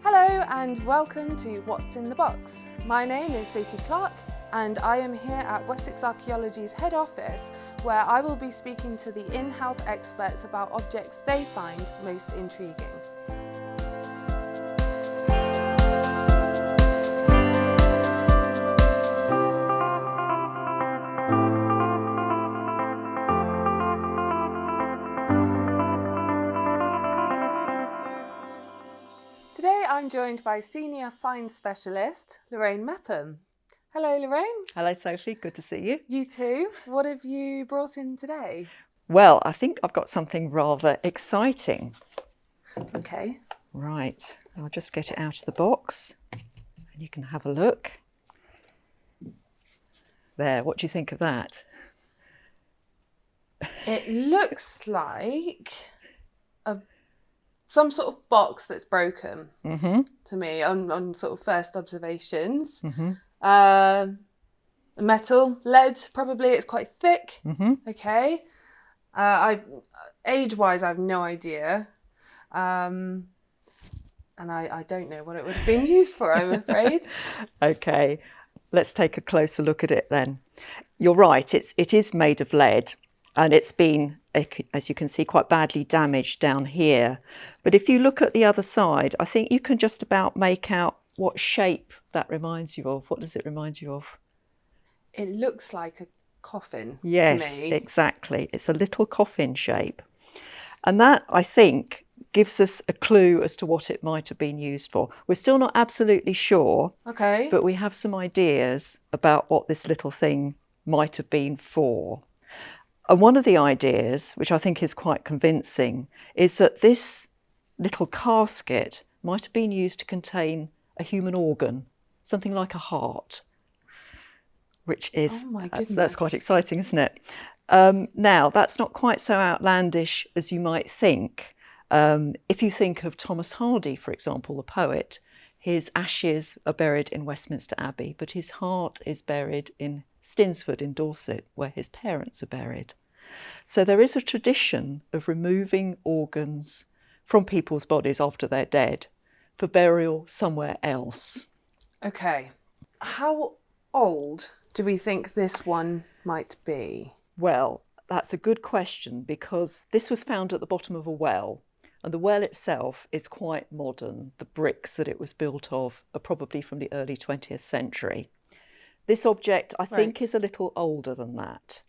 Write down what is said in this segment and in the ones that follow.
Hello and welcome to What's in the Box. My name is Sophie Clarke and I am here at Wessex Archaeology's head office, where I will be speaking to the in-house experts about objects they find most intriguing. Today I'm joined by Senior Finds Specialist Lorraine Mepham. Hello Lorraine. Hello Sophie, good to see you. You too. What have you brought in today? Well, I think I've got something rather exciting. Okay. Right, I'll just get it out of the box and you can have a look. There, what do you think of that? It looks like some sort of box that's broken to me on sort of first observations. Metal, lead, probably. It's quite thick. Okay. Age-wise, I have no idea. And I don't know what it would have been used for, I'm afraid. Okay, let's take a closer look at it then. You're right, it is made of lead. And it's been, as you can see, quite badly damaged down here. But if you look at the other side, I think you can just about make out what shape that reminds you of. What does it remind you of? It looks like a coffin to me. Yes, exactly. It's a little coffin shape. And that, I think, gives us a clue as to what it might have been used for. We're still not absolutely sure, okay, but we have some ideas about what this little thing might have been for. And one of the ideas, which I think is quite convincing, is that this little casket might have been used to contain a human organ, something like a heart, which is, oh my goodness, that's quite exciting, isn't it? Now, that's not quite so outlandish as you might think. If you think of Thomas Hardy, for example, the poet, his ashes are buried in Westminster Abbey, but his heart is buried in Stinsford in Dorset, where his parents are buried. So there is a tradition of removing organs from people's bodies after they're dead for burial somewhere else. Okay. How old do we think this one might be? Well, that's a good question, because this was found at the bottom of a well, and the well itself is quite modern. The bricks that it was built of are probably from the early 20th century. This object, I think, is a little older than that.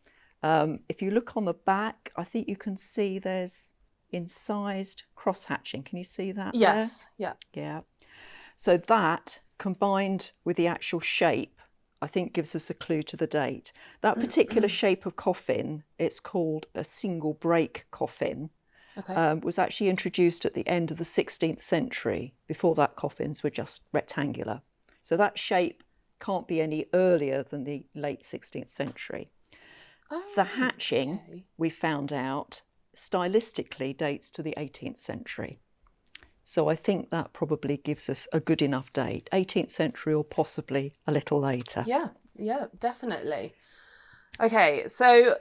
If you look on the back, I think you can see there's incised cross-hatching. Can you see that? Yes, there? Yeah. So that, combined with the actual shape, I think gives us a clue to the date. That particular shape of coffin, it's called a single break coffin, was actually introduced at the end of the 16th century. Before that, coffins were just rectangular. So that shape can't be any earlier than the late 16th century. The hatching, we found out, stylistically dates to the 18th century. So I think that probably gives us a good enough date, 18th century or possibly a little later. Yeah, definitely. Okay, so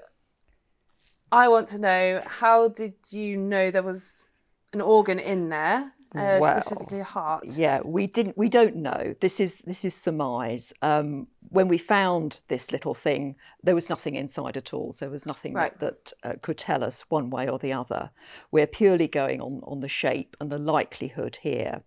I want to know, how did you know there was an organ in there? Specifically a heart. Yeah, we don't know. This is surmise. When we found this little thing, there was nothing inside at all. So there was nothing that could tell us one way or the other. We're purely going on the shape and the likelihood here.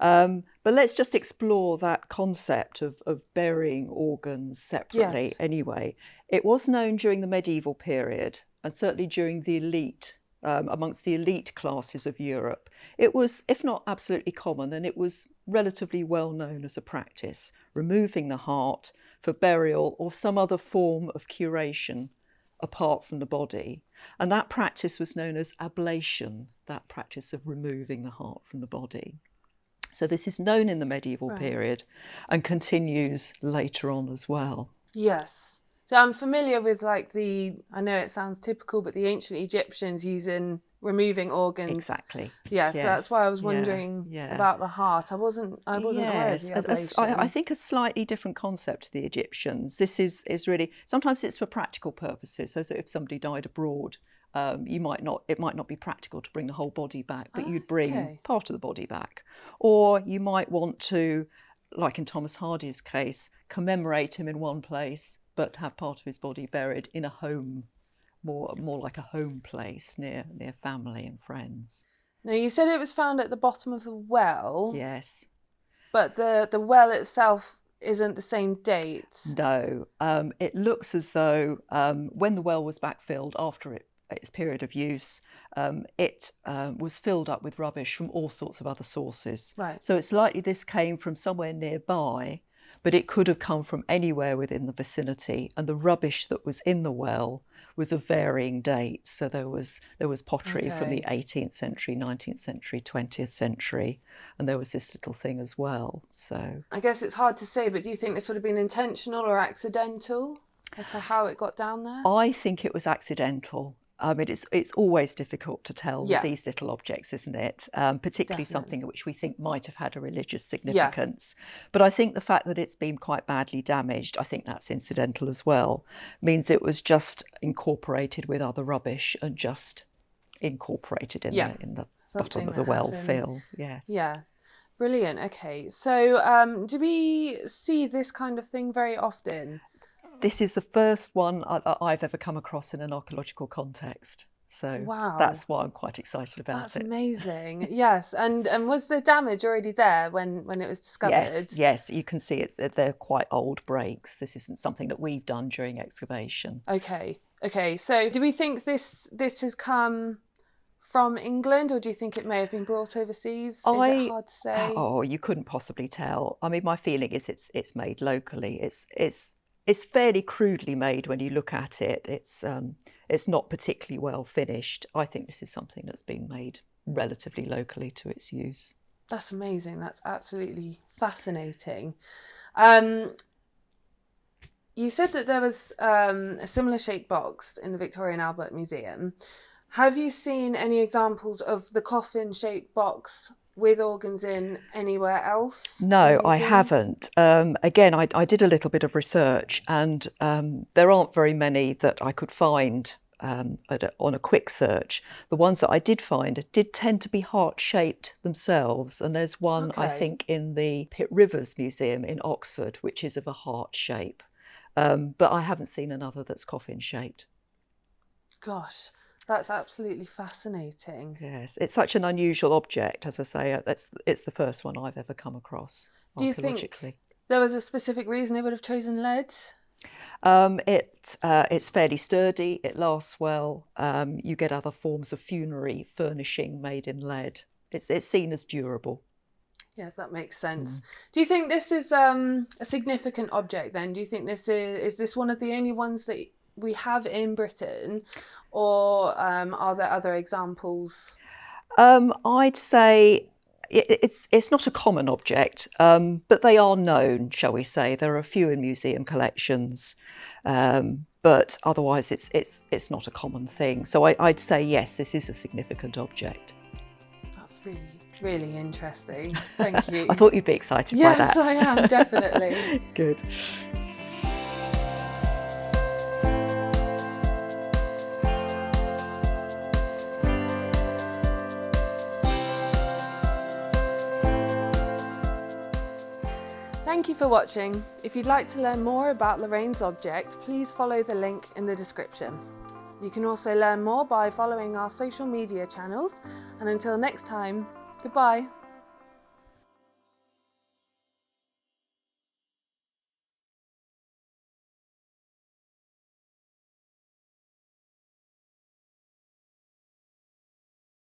But let's just explore that concept of burying organs separately. Yes. Anyway, it was known during the medieval period, and certainly during the elite, amongst the elite classes of Europe. It was, if not absolutely common, and it was relatively well known as a practice, removing the heart for burial or some other form of curation apart from the body. And that practice was known as ablation, that practice of removing the heart from the body. So this is known in the medieval period and continues later on as well. Yes. So I'm familiar with I know it sounds typical, but the ancient Egyptians removing organs. Exactly. Yeah, yes. So that's why I was wondering about the heart. I wasn't aware of the ablation. I think a slightly different concept to the Egyptians. This is really, sometimes it's for practical purposes. So if somebody died abroad it might not be practical to bring the whole body back, but you'd bring Okay. part of the body back. Or you might want to, like in Thomas Hardy's case, commemorate him in one place, but have part of his body buried in a home, more like a home place near family and friends. Now, you said it was found at the bottom of the well. Yes. But the well itself isn't the same date. No. It looks as though when the well was backfilled after its period of use, it was filled up with rubbish from all sorts of other sources. Right. So it's likely this came from somewhere nearby, but it could have come from anywhere within the vicinity. And the rubbish that was in the well was of varying dates. So there was pottery from the 18th century, 19th century, 20th century, and there was this little thing as well. So I guess it's hard to say, but do you think this would have been intentional or accidental as to how it got down there? I think it was accidental. I mean, it's always difficult to tell with these little objects, isn't it? Particularly something which we think might have had a religious significance. But I think the fact that it's been quite badly damaged, I think that's incidental as well, means it was just incorporated with other rubbish and just incorporated in the bottom of the well fill. Yes. Yeah. Brilliant. Okay. So do we see this kind of thing very often? This is the first one I've ever come across in an archaeological context. So that's why I'm quite excited about it. That's amazing. Yes. And was the damage already there when it was discovered? Yes. You can see they're quite old breaks. This isn't something that we've done during excavation. Okay. So do we think this has come from England, or do you think it may have been brought overseas? Is it hard to say? Oh, you couldn't possibly tell. I mean, my feeling is it's made locally. It's fairly crudely made when you look at it. It's not particularly well finished. I think this is something that's been made relatively locally to its use. That's amazing. That's absolutely fascinating. You said that there was a similar shaped box in the Victoria and Albert Museum. Have you seen any examples of the coffin-shaped box with organs in anywhere else? No, I haven't. Again, I did a little bit of research, and there aren't very many that I could find on a quick search. The ones that I did find did tend to be heart-shaped themselves, and there's one, I think, in the Pitt Rivers Museum in Oxford, which is of a heart shape. But I haven't seen another that's coffin-shaped. Gosh. That's absolutely fascinating. Yes, it's such an unusual object, as I say. It's the first one I've ever come across. Do you think there was a specific reason they would have chosen lead? It's fairly sturdy. It lasts well. You get other forms of funerary furnishing made in lead. It's seen as durable. Yes, that makes sense. Do you think this is a significant object then? Do you think this is this one of the only ones that we have in Britain, or are there other examples? I'd say it's not a common object, but they are known, shall we say. There are a few in museum collections, but otherwise it's not a common thing. So I'd say yes, this is a significant object. That's really interesting. Thank you. I thought you'd be excited by that. Yes, I am, definitely. Good. Thank you for watching. If you'd like to learn more about Lorraine's object, please follow the link in the description. You can also learn more by following our social media channels, and until next time, goodbye.